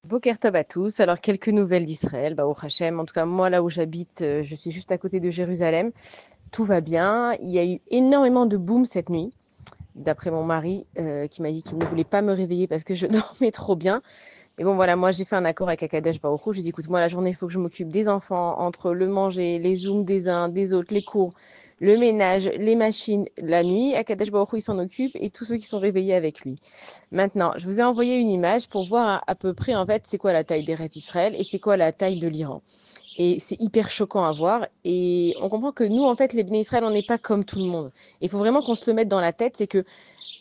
Boker Tov à tous. Alors, quelques nouvelles d'Israël. Au Hachem, en tout cas, moi, là où j'habite, je suis juste à côté de Jérusalem. Tout va bien. Il y a eu énormément de boum cette nuit, d'après mon mari, qui m'a dit qu'il ne voulait pas me réveiller parce que je dormais trop bien. Et bon, voilà, moi, j'ai fait un accord avec Akadosh Baruch Hu. Je lui ai dit, écoute, moi, la journée, il faut que je m'occupe des enfants, entre le manger, les zooms des uns, des autres, les cours, le ménage, les machines. La nuit, Akadosh Baruch Hu, il s'en occupe et tous ceux qui sont réveillés avec lui. Maintenant, je vous ai envoyé une image pour voir à peu près, en fait, c'est quoi la taille d'Eretz Israël et c'est quoi la taille de l'Iran. Et c'est hyper choquant à voir. Et on comprend que nous, en fait, les Bnei Israël, on n'est pas comme tout le monde. Il faut vraiment qu'on se le mette dans la tête, c'est que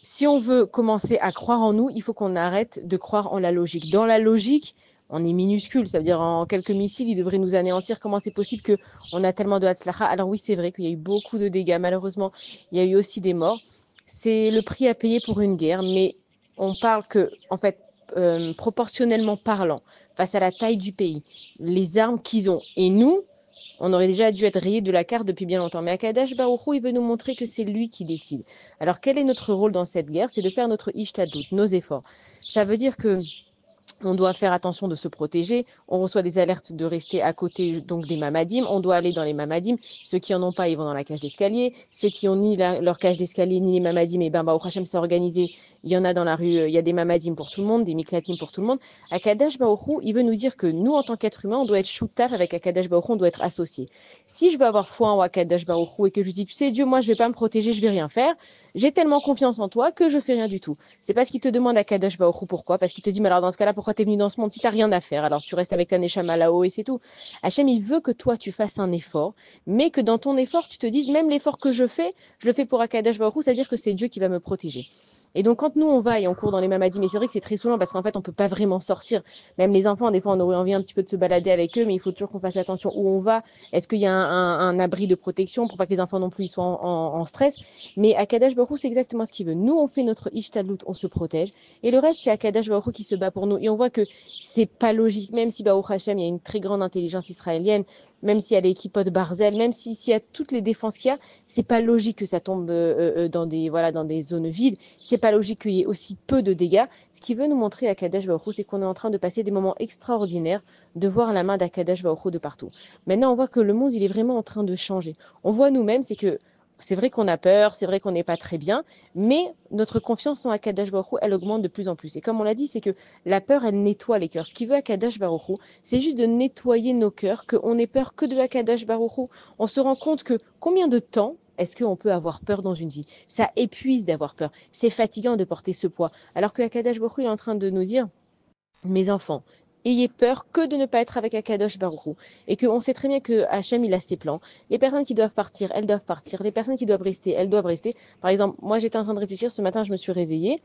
si on veut commencer à croire en nous, il faut qu'on arrête de croire en la logique. Dans la logique, on est minuscule, ça veut dire en quelques missiles, ils devraient nous anéantir. Comment c'est possible qu'on a tellement de Hatzlacha? Alors oui, c'est vrai qu'il y a eu beaucoup de dégâts. Malheureusement, il y a eu aussi des morts. C'est le prix à payer pour une guerre, mais on parle que, en fait, proportionnellement parlant, face à la taille du pays, les armes qu'ils ont, et nous, on aurait déjà dû être rayé de la carte depuis bien longtemps. Mais Akadash Baruch Hu, il veut nous montrer que c'est lui qui décide. Alors, quel est notre rôle dans cette guerre? C'est de faire notre ishtadlut, nos efforts. Ça veut dire que on doit faire attention de se protéger. On reçoit des alertes de rester à côté donc des mamadim. On doit aller dans les mamadim. Ceux qui en ont pas, ils vont dans la cage d'escalier. Ceux qui ont ni leur cage d'escalier ni les mamadim, et ben au Hachem c'est organisé. Il y en a dans la rue. Il y a des mamadim pour tout le monde, des miklatim pour tout le monde. Akadash Baruch il veut nous dire que nous, en tant qu'être humain, on doit être shoutar avec Akadash Baruch on doit être associé. Si je veux avoir foi en Akadash Baruch et que je dis, tu sais, Dieu, moi, je vais pas me protéger, je vais rien faire. J'ai tellement confiance en toi que je fais rien du tout. C'est parce qu'il te demande à Kadosh Baruch pourquoi. Parce qu'il te dit, mais alors dans ce cas-là, pourquoi tu es venu dans ce monde si tu n'as rien à faire? Alors tu restes avec ta Neshama là-haut et c'est tout. Hachem, il veut que toi, tu fasses un effort, mais que dans ton effort, tu te dises, même l'effort que je le fais pour Akadosh Baruch c'est-à-dire que c'est Dieu qui va me protéger. Et donc, quand nous, on va et on court dans les mamadim, mais c'est vrai que c'est très souvent parce qu'en fait, on ne peut pas vraiment sortir. Même les enfants, des fois, on aurait envie un petit peu de se balader avec eux, mais il faut toujours qu'on fasse attention où on va. Est-ce qu'il y a un abri de protection pour pas que les enfants non plus ils soient en stress? Mais Akadash Baruch c'est exactement ce qu'il veut. Nous, on fait notre ishtadlut, on se protège. Et le reste, c'est Akadash Baruch qui se bat pour nous. Et on voit que c'est pas logique, même si Baruch Hashem, il y a une très grande intelligence israélienne, même s'il y a l'équipe de Barzel, même s'il y a toutes les défenses qu'il y a, c'est pas logique que ça tombe dans des zones vides. C'est pas logique qu'il y ait aussi peu de dégâts. Ce qui veut nous montrer Akadash Baruch c'est qu'on est en train de passer des moments extraordinaires, de voir la main d'Akadash Baruch de partout. Maintenant, on voit que le monde, il est vraiment en train de changer. On voit nous-mêmes, c'est que c'est vrai qu'on a peur, c'est vrai qu'on n'est pas très bien, mais notre confiance en Akadosh Baruch Hu, elle augmente de plus en plus. Et comme on l'a dit, c'est que la peur, elle nettoie les cœurs. Ce qui veut Akadosh Baruch Hu, c'est juste de nettoyer nos cœurs, qu'on n'ait peur que de Akadosh Baruch Hu. On se rend compte que combien de temps est-ce qu'on peut avoir peur dans une vie? Ça épuise d'avoir peur. C'est fatigant de porter ce poids. Alors que Akadosh Baruch Hu, il est en train de nous dire, mes enfants, ayez peur que de ne pas être avec Akadosh Baruchou. Et qu'on sait très bien que Hachem, il a ses plans. Les personnes qui doivent partir, elles doivent partir. Les personnes qui doivent rester, elles doivent rester. Par exemple, moi, j'étais en train de réfléchir. Ce matin, je me suis réveillée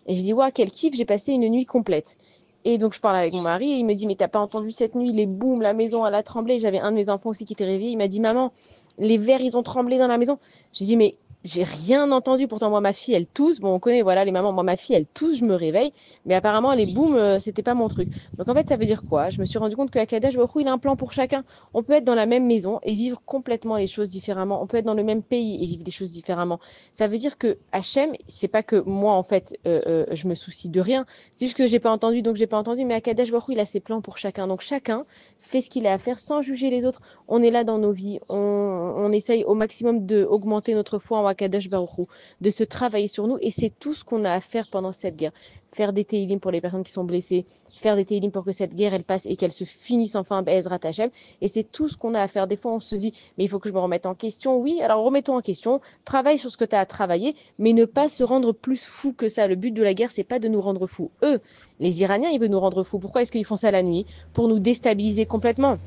et je dis, waouh, quel kiff, j'ai passé une nuit complète. Et donc, je parle avec mon mari et il me dit, mais t'as pas entendu cette nuit, les booms, la maison, elle a tremblé. J'avais un de mes enfants aussi qui était réveillé. Il m'a dit, maman, les verres, ils ont tremblé dans la maison. J'ai dit, mais j'ai rien entendu. Pourtant, moi, ma fille, elle tousse. Bon, on connaît, voilà, les mamans. Moi, ma fille, elle tousse, je me réveille. Mais apparemment, les booms, c'était pas mon truc. Donc, en fait, ça veut dire quoi? Je me suis rendu compte que Akadash Baruch Hu, il a un plan pour chacun. On peut être dans la même maison et vivre complètement les choses différemment. On peut être dans le même pays et vivre des choses différemment. Ça veut dire que Hachem, c'est pas que moi, en fait, je me soucie de rien. C'est juste que j'ai pas entendu, donc j'ai pas entendu. Mais Akadash Baruch Hu, il a ses plans pour chacun. Donc, chacun fait ce qu'il a à faire sans juger les autres. On est là dans nos vies. On essaye au maximum d'augmenter notre foi en Akadash Baruch Hu, de se travailler sur nous. Et c'est tout ce qu'on a à faire pendant cette guerre. Faire des télim pour les personnes qui sont blessées, faire des télim pour que cette guerre, elle passe et qu'elle se finisse enfin, Ezrat Hashem. Et c'est tout ce qu'on a à faire. Des fois, on se dit, mais il faut que je me remette en question. Oui, alors remettons en question. Travaille sur ce que tu as à travailler, mais ne pas se rendre plus fou que ça. Le but de la guerre, c'est pas de nous rendre fous. Eux, les Iraniens, ils veulent nous rendre fous. Pourquoi est-ce qu'ils font ça la nuit? Pour nous déstabiliser complètement.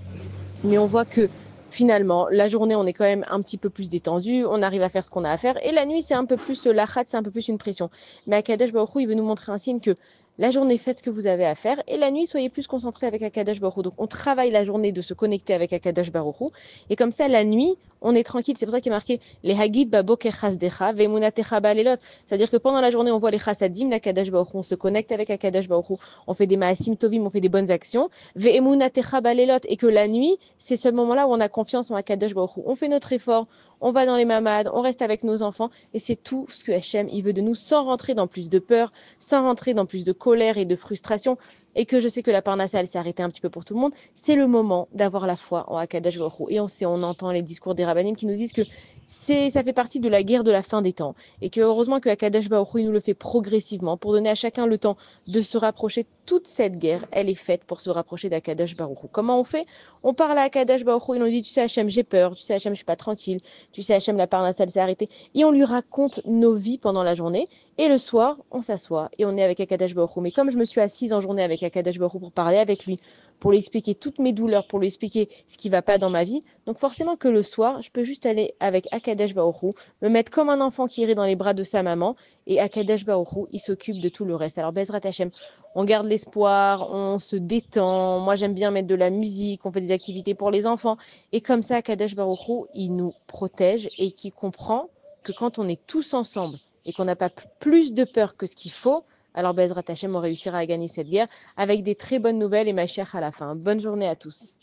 Mais on voit que finalement, la journée, on est quand même un petit peu plus détendu, on arrive à faire ce qu'on a à faire. Et la nuit, c'est un peu plus l'achat, c'est un peu plus une pression. Mais Akadosh Baruch Hu, il veut nous montrer un signe que la journée, faites ce que vous avez à faire. Et la nuit, soyez plus concentrés avec Akadosh Baruch Hu. Donc, on travaille la journée de se connecter avec Akadosh Baruch Hu. Et comme ça, la nuit, on est tranquille. C'est pour ça qu'il est marqué les Hagid Baboker Chasdecha, Vemunatecha Balelot. C'est-à-dire que pendant la journée, on voit les Chassadim, l'Akadosh Baruch Hu. On se connecte avec Akadosh Baruch Hu. On fait des Maasim Tovim, on fait des bonnes actions. Ve'emunatecha Balelot. Et que la nuit, c'est ce moment-là où on a confiance en Akadosh Baruch Hu. On fait notre effort, on va dans les mamades, on reste avec nos enfants, et c'est tout ce que Hachem il veut de nous, sans rentrer dans plus de peur, sans rentrer dans plus de colère et de frustration. et que je sais que la parnassa, elle s'est arrêtée un petit peu pour tout le monde, c'est le moment d'avoir la foi en Akadosh Baruch Hu. Et on entend les discours des rabbinim qui nous disent que ça fait partie de la guerre de la fin des temps et que heureusement que Akadosh Baruch Hu, il nous le fait progressivement pour donner à chacun le temps de se rapprocher. Toute cette guerre, elle est faite pour se rapprocher d'Akadosh Baruch Hu. Comment on fait? On parle à Akadosh Baruch Hu, il nous dit, tu sais Hachem, j'ai peur, tu sais Hachem, je suis pas tranquille, tu sais Hachem, la parnassa, elle s'est arrêtée. Et on lui raconte nos vies pendant la journée. Et le soir, on s'assoit et on est avec Akadosh Baruch Hu. Mais comme je me suis assise en journée avec Akadosh Baruch Hu pour parler avec lui, pour lui expliquer toutes mes douleurs, pour lui expliquer ce qui va pas dans ma vie, donc forcément que le soir, je peux juste aller avec Akadosh Baruch Hu, me mettre comme un enfant qui irait dans les bras de sa maman, et Akadosh Baruch Hu, il s'occupe de tout le reste. Alors Bezrat Hashem, on garde l'espoir, on se détend. Moi, j'aime bien mettre de la musique, on fait des activités pour les enfants. Et comme ça, Akadosh Baruch Hu, il nous protège et qui comprend que quand on est tous ensemble et qu'on n'a pas plus de peur que ce qu'il faut, alors Bezrat Hashem, on réussira à gagner cette guerre avec des très bonnes nouvelles et ma chère à la fin. Bonne journée à tous.